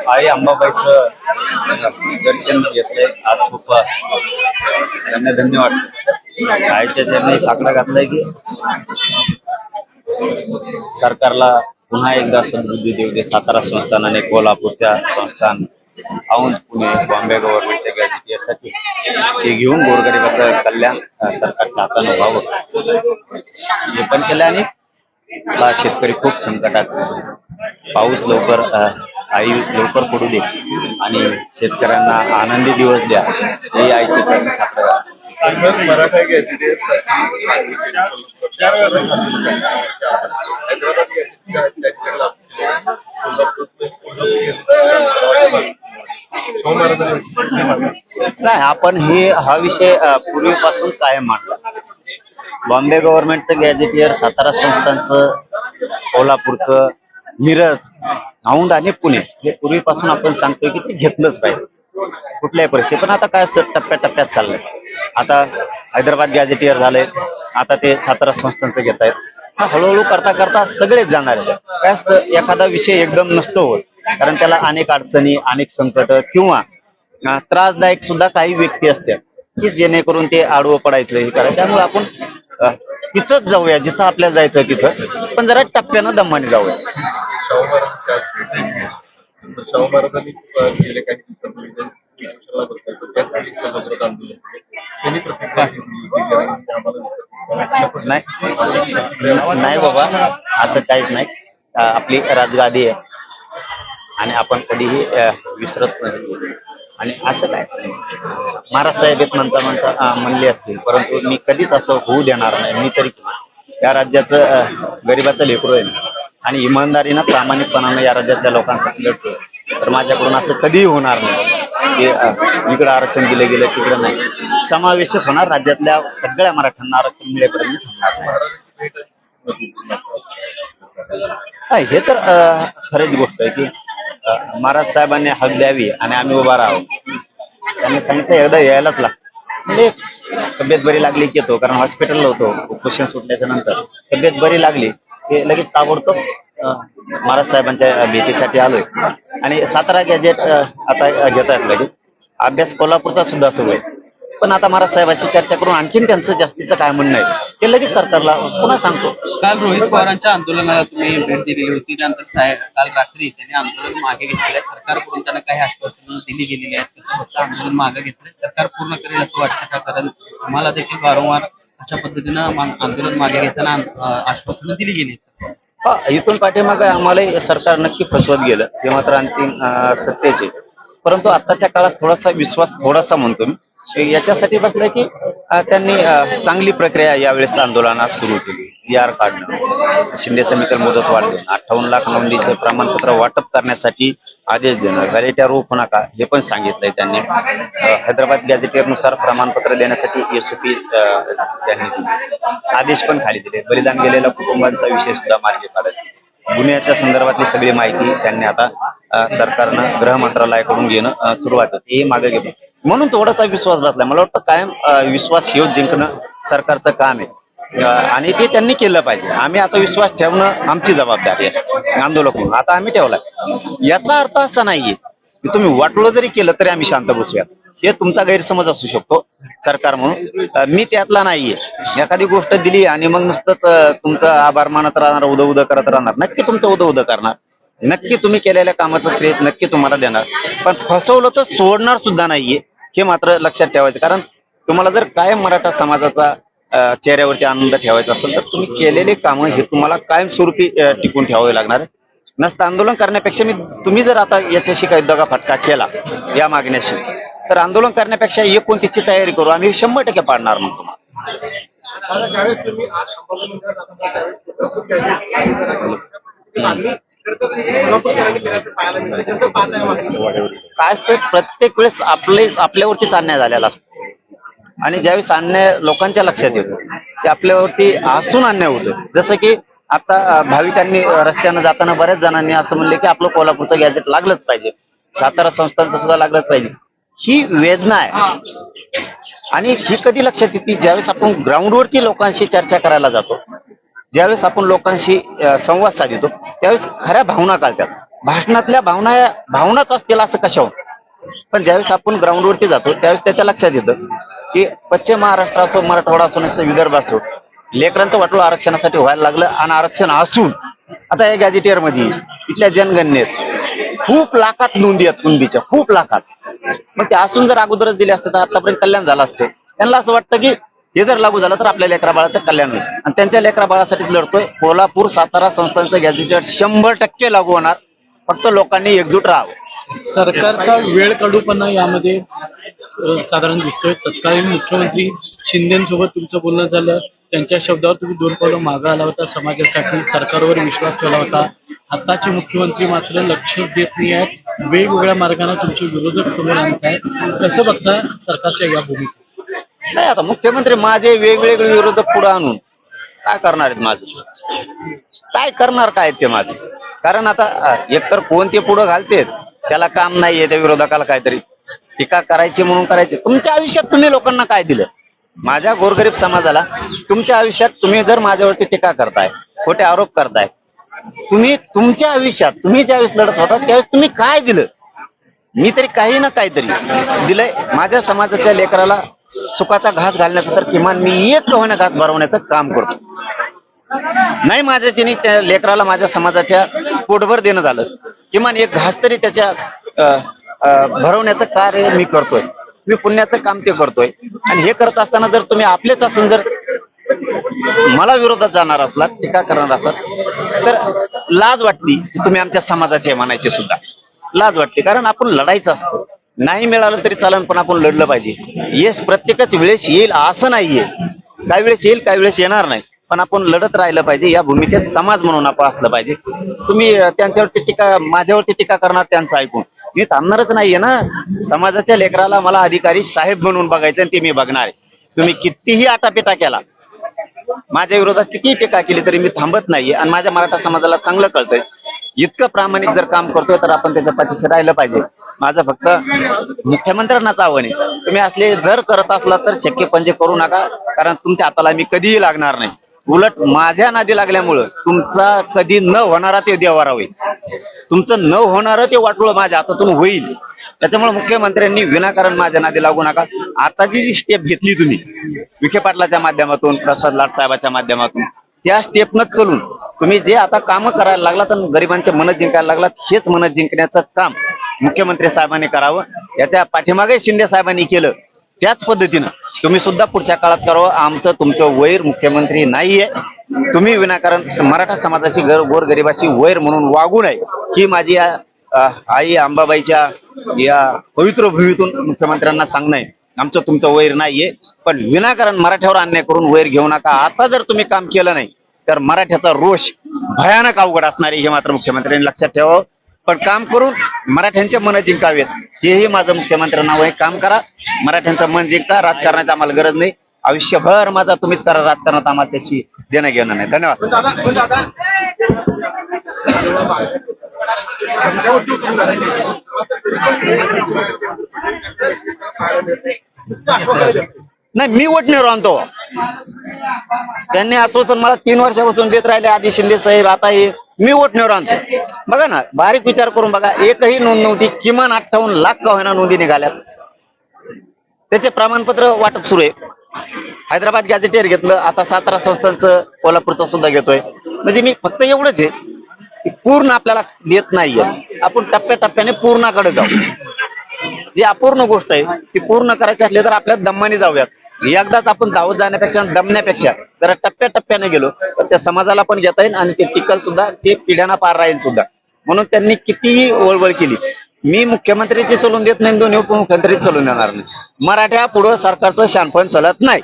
आई अंबाबाईचं दर्शन घेतलंय आज खूप त्यांना धन्य वाटतं. आईच्या चरणी साकडं घातलंय की सरकारला पुन्हा एकदा सद्बुद्धी देऊ दे. सातारा संस्थान आणि कोल्हापूरच्या संस्थान औंध पुणे बॉम्बे गव्हर्नमेंटच्या गॅजेटियरसाठी ते घेऊन गोरगरिबाचं कल्याण सरकारच्या हातानं व्हावं हे पण केलं. आणि आपला शेतकरी खूप संकटात, पाऊस लवकर आई लवकर पडू दे आणि शेतकऱ्यांना आनंदी दिवस द्या हे आईच्या चरणी साकडं. मराठा गॅजेटियर नाही, आपण हा विषय पूर्वीपासून कायम मांडला. बॉम्बे गव्हर्नमेंटचं गॅजेटियर, सातारा संस्थांचं, कोल्हापूरचं, मिरज, औंध आणि पुणे हे पूर्वीपासून आपण सांगतोय की ते घेतलंच पाहिजे कुठल्याही परिस्थिती. पण आता काय असतं, टप्प्याटप्प्यात चाललंय. आता हैदराबाद गॅजेटियर झालंय, आता ते सातारा संस्थांचं घेत आहेत. हा हळूहळू करता करता सगळेच जाणार आहे. काय असतं, एखादा विषय एकदम नसतो होत, कारण त्याला अनेक अडचणी, अनेक संकट किंवा त्रासदायक सुद्धा काही व्यक्ती असतात की जेणेकरून ते आडवं पडायचं हे करायचं. त्यामुळे आपण तिथंच जाऊया जिथं आपल्याला जायचं तिथं, पण जरा टप्प्यानं दमाने जाऊया. शाहू महाराजांनी गेले काही नाही बाबा, असं काहीच नाही. आपली राजगादी आहे आणि आपण कधीही विसरत नाही. आणि असं काय महाराज साहेब म्हणता म्हणता म्हणले असतील, परंतु मी कधीच असं होऊ देणार नाही. मी तरी या राज्याचं गरिबाचं लेकरू आहे आणि इमानदारीनं प्रामाणिकपणानं या राज्यातल्या लोकांसाठी लढतो. तर माझ्याकडून असं कधीही होणार नाही की इकडं आरक्षण दिलं गेलं तिकडं नाही. समावेशच होणार, राज्यातल्या सगळ्या मराठ्यांना आरक्षण मिळेपर्यंत हे तर खरीच गोष्ट आहे की महाराज साहेबांनी हक द्यावी आणि आम्ही उभा राहावं. त्यांनी सांगितलं एकदा यायलाच लागतं. म्हणजे तब्येत बरी लागली की येतो, कारण हॉस्पिटलला होतो उपोषण सुटल्याच्या नंतर. तब्येत बरी लागली की लगेच ताबडतोब महाराज साहेबांच्या भेटीसाठी आलोय. आणि सातारा गॅजेट आता घेत आहेत लगेच. अभ्यास कोल्हापूरचा सुद्धा सुरू आहे. पण आता महाराज साहेबांशी चर्चा करून आणखीन त्यांचं जास्तीचं काय म्हणणं आहे ते लगेच सरकारला पुन्हा सांगतो. काल रोहित पवारांच्या आंदोलनाला तुम्ही भेट दिलेली होती, त्यानंतर काल रात्री त्यांनी आंदोलन मागे घेतलेलं आहे. सरकारकडून त्यांना काही आश्वासनं दिली गेलेली आहेत, कसं फक्त आंदोलन मागे घेतलंय, सरकार पूर्ण करेल असं वाटतं का? कारण तुम्हाला देखील वारंवार अशा पद्धतीनं आंदोलन मागे घेताना आश्वासनं दिली गेली. हा, इथून पाठीमागे आम्हाला सरकार नक्की फसवत गेलं, हे मात्र अंतिम सत्तेचे. परंतु आताच्या काळात थोडासा विश्वास म्हणतो मी याच्यासाठी बसलाय की त्यांनी चांगली प्रक्रिया यावेळेस आंदोलनात सुरू केली. ER काढणं, शिंदे समितीला मुदत वाढ देणं, 58 लाख नोंदीचं प्रमाणपत्र वाटप करण्यासाठी आदेश देणं, व्हॅलिडिटी रोप नका हे पण सांगितलंय त्यांनी. हैदराबाद गॅजेटियरनुसार प्रमाणपत्र देण्यासाठी SOP त्यांनी आदेश पण खाली दिले. बलिदान गेलेल्या कुटुंबांचा विषय सुद्धा मार्गी काढत, गुन्ह्याच्या संदर्भातली सगळी माहिती त्यांनी आता सरकारनं गृह मंत्रालयाकडून घेणं सुरुवात होती, हे मागे घेतो. म्हणून थोडासा विश्वास बसलाय. मला वाटतं कायम विश्वास हे जिंकणं सरकारचं काम आहे आणि ते त्यांनी केलं पाहिजे. आम्ही आता विश्वास ठेवणं आमची जबाबदारी आहे आंदोलक म्हणून. आता आम्ही ठेवलाय. याचा अर्थ असा नाहीये की तुम्ही वाटोळं जरी केलं तरी आम्ही शांत बसूयात, हे तुमचा गैरसमज असू शकतो सरकार म्हणून. मी त्यातला नाहीये. एखादी गोष्ट दिली आणि मग नुसतंच तुमचं आभार मानत राहणार, उद उद करत राहणार. नक्की तुमचं उद उद करणार, नक्की तुम्ही केलेल्या कामाचं श्रेय नक्की तुम्हाला देणार, पण फसवलं तर सोडणार सुद्धा नाहीये हे मात्र लक्षात ठेवायचं. कारण तुम्हाला जर कायम मराठा समाजाचा चेहऱ्यावरती आनंद ठेवायचा असेल तर तुम्ही केलेले कामं हे तुम्हाला कायमस्वरूपी टिकून ठेवावे लागणार आहे. नसतं आंदोलन करण्यापेक्षा तुम्ही जर आता याच्याशी काही दगाफटका केला या मागण्याशी, तर आंदोलन करण्यापेक्षा एक कोणतीची तयारी करू, आम्ही 100% पाडणार मग तुम्हाला. काय असतं, प्रत्येक वेळेस आपल्यावरतीच अन्याय झालेला असतो आणि ज्यावेळेस अन्याय लोकांच्या लक्षात येतो की आपल्यावरती हसून अन्याय होतो. जसं की आता भाविकांनी रस्त्यानं जाताना बऱ्याच जणांनी असं म्हणले की आपलं कोल्हापूरचं गॅजेट लागलंच पाहिजे, सातारा संस्थांचं सुद्धा लागलंच पाहिजे. ही वेदना आहे आणि ही कधी लक्षात येते, ज्यावेळेस आपण ग्राउंडवरती लोकांशी चर्चा करायला जातो, ज्यावेळेस आपण लोकांशी संवाद साधतो, त्यावेळेस खऱ्या भावना कळतात. भाषणातल्या भावनाच असतील असं कशावर. पण ज्यावेळेस आपण ग्राउंडवरती जातो त्यावेळेस त्याच्या लक्षात येतं की पश्चिम महाराष्ट्र असो, मराठवाडा असो, नाही तर विदर्भ असो, लेकरांचं वाटोळं आरक्षणासाठी व्हायला लागलं. आणि आरक्षण असून आता या गॅजेटियर मध्ये इथल्या जनगणनेत खूप लाखात नोंदी आहेत कुणबीच्या, खूप लाखात. मग ते असून जर अगोदरच दिले असते तर आतापर्यंत कल्याण झालं असतं. त्यांना असं वाटतं की हे जर लागू झालं तर आपल्या लेकरा बाळाचं कल्याण होईल, आणि त्यांच्या लेकरा बाळासाठी लढतोय. कोल्हापूर सातारा संस्थांचं गॅजेटियर 100% लागू होणार. फक्त लोकांनी एकजूट राहावं. सरकारचा वेळ काढूपणा यामध्ये साधारण दिसतोय. तत्कालीन मुख्यमंत्री शिंदेसोबत तुमचं बोलणं झालं, त्यांच्या शब्दावर तुम्ही 2 पावलं मागे आला होता, समाजासाठी सरकारवर विश्वास ठेवला होता. आताचे मुख्यमंत्री मात्र लक्ष देत नाही आहेत, वेगवेगळ्या मार्गाने तुमचे विरोधक समोर आणत आहेत. कसं बघता सरकारच्या या भूमिका? नाही, आता मुख्यमंत्री माझे वेगवेगळे विरोधक पुढे आणून काय करणार आहेत? माझे काय करणार काय ते माझे? कारण आता एकतर कोण ते पुढे घालतेत, त्याला काम नाहीये, त्या विरोधकाला काहीतरी टीका करायची म्हणून करायची. तुमच्या आयुष्यात तुम्ही लोकांना काय दिलं? माझ्या गोरगरीब समाजाला तुमच्या आयुष्यात तुम्ही जर माझ्यावरती टीका करताय, खोटे आरोप करताय, तुम्ही तुमच्या आयुष्यात तुम्ही ज्यावेळेस लढत होता त्यावेळेस तुम्ही काय दिलं? मी तरी काही ना काहीतरी दिलंय. माझ्या समाजाच्या लेकराला सुखाचा घास घालण्याचं तर किमान मी एक होण्या घास भरवण्याचं काम करतो. नाही माझ्याची त्या लेकराला माझ्या समाजाच्या पोटभर देणं झालं, किमान एक घास तरी त्याच्या भरवण्याचं कार्य मी करतोय. मी पुण्याचं काम ते करतोय. आणि हे करत असताना जर तुम्ही आपलेच असून जर मला विरोधात जाणार असलात, टीका करणार असलात, तर लाज वाटती की तुम्ही आमच्या समाजाचे म्हणायचे सुद्धा लाज वाटते. कारण आपण लढायचं असतं. नाही मिळालं तरी चालन, पण आपण लढलं पाहिजे. येस, प्रत्येकच वेळेस येईल असं नाहीये. काही वेळेस येईल, काही वेळेस येणार नाही, पण आपण लढत राहिलं पाहिजे. या भूमिकेत समाज म्हणून आपण असलं पाहिजे. तुम्ही त्यांच्यावरती टीका, माझ्यावरती टीका करणार त्यांचं ऐकून मी थांबणारच नाहीये ना. समाजाच्या लेकराला मला अधिकारी साहेब म्हणून बघायचं आणि ते मी बघणार आहे. तुम्ही कितीही आटापिटा केला, माझ्या विरोधात कितीही टीका केली तरी मी थांबत नाहीये. आणि माझ्या मराठा समाजाला चांगलं कळतंय, इतकं प्रामाणिक जर काम करतोय तर आपण त्याच्या पाठीशी राहिलं पाहिजे. माझं फक्त मुख्यमंत्र्यांनाच आव्हान आहे, तुम्ही असले जर करत असला तर शक्य पंजे करू नका. कारण तुमच्या हाताला मी कधीही लागणार नाही. उलट माझ्या नादी लागल्यामुळं तुमचा कधी न होणारा ते देवारा होईल. तुमचं न होणारं ते वाटोळं माझ्या हातातून होईल. त्याच्यामुळे मुख्यमंत्र्यांनी विनाकारण माझ्या नादी लागू नका. आताची जी स्टेप घेतली तुम्ही विखे पाटलाच्या माध्यमातून, प्रसाद लाड साहेबाच्या माध्यमातून, त्या स्टेपनच चलून तुम्ही जे आता कामं करायला लागलात आणि गरिबांचे मन जिंकायला लागलात, हेच मन जिंकण्याचं काम मुख्यमंत्री साहेबांनी करावं. याच्या पाठीमागे शिंदे साहेबांनी केलं, त्याच पद्धतीनं तुम्ही सुद्धा पुढच्या काळात करावं. आमचं तुमचं वैर मुख्यमंत्री नाहीये. तुम्ही विनाकारण मराठा समाजाची गोरगरिबाची वैर म्हणून वागू नये, ही माझी आई अंबाबाईच्या या पवित्र भूमीतून मुख्यमंत्र्यांना सांगणं आहे. आमचं तुमचं वैर नाहीये, पण विनाकारण मराठ्यावर अन्याय करून वैर घेऊ नका. आता जर तुम्ही काम केलं नाही तर मराठ्याचा रोष भयानक अवघड असणार आहे, हे मात्र मुख्यमंत्र्यांनी लक्षात ठेवावं. पण काम करून मराठ्यांचे मन जिंकावेत, हेही माझं मुख्यमंत्र्यांना नाव आहे. काम करा, मराठ्यांचं मन जिंका. राजकारणाची आम्हाला गरज नाही. आयुष्यभर माझा तुम्हीच करा राजकारणात, आम्हाला त्याची देणं घेणं नाही. धन्यवाद. नाही, मी वटणीवर आणतो. त्यांनी आश्वासन मला 3 वर्षापासून देत राहिले, आधी शिंदे साहेब, आता हे मी वटणीवर आणतो. बघा ना, बारीक विचार करून बघा, एकही नोंद नव्हती. किमान 58 लाख का होईना नोंदी निघाल्यात. त्याचे प्रमाणपत्र वाटप सुरू आहे. हैदराबाद गॅजेटियर घेतलं, आता सातारा संस्थांचं, कोल्हापूरचं सुद्धा घेतोय. म्हणजे मी फक्त एवढंच आहे की पूर्ण आपल्याला देत नाहीये. आपण टप्प्याटप्प्याने पूर्णाकडे जाऊ. जी अपूर्ण गोष्ट आहे ती पूर्ण करायची असली तर आपल्या दम्माने जाऊयात. एकदाच आपण धावत जाण्यापेक्षा, दमण्यापेक्षा जरा टप्प्याटप्प्याने गेलो तर त्या समाजाला पण घेता येईल आणि ते टिकल सुद्धा, ते पिढ्यांना पार राहील सुद्धा. म्हणून त्यांनी कितीही वळवळ केली, मी मुख्यमंत्र्याची चलून देत नाही, 2 उपमुख्यमंत्री चलून देणार नाही. मराठ्या पुढं सरकारचं शानपण चालत नाही.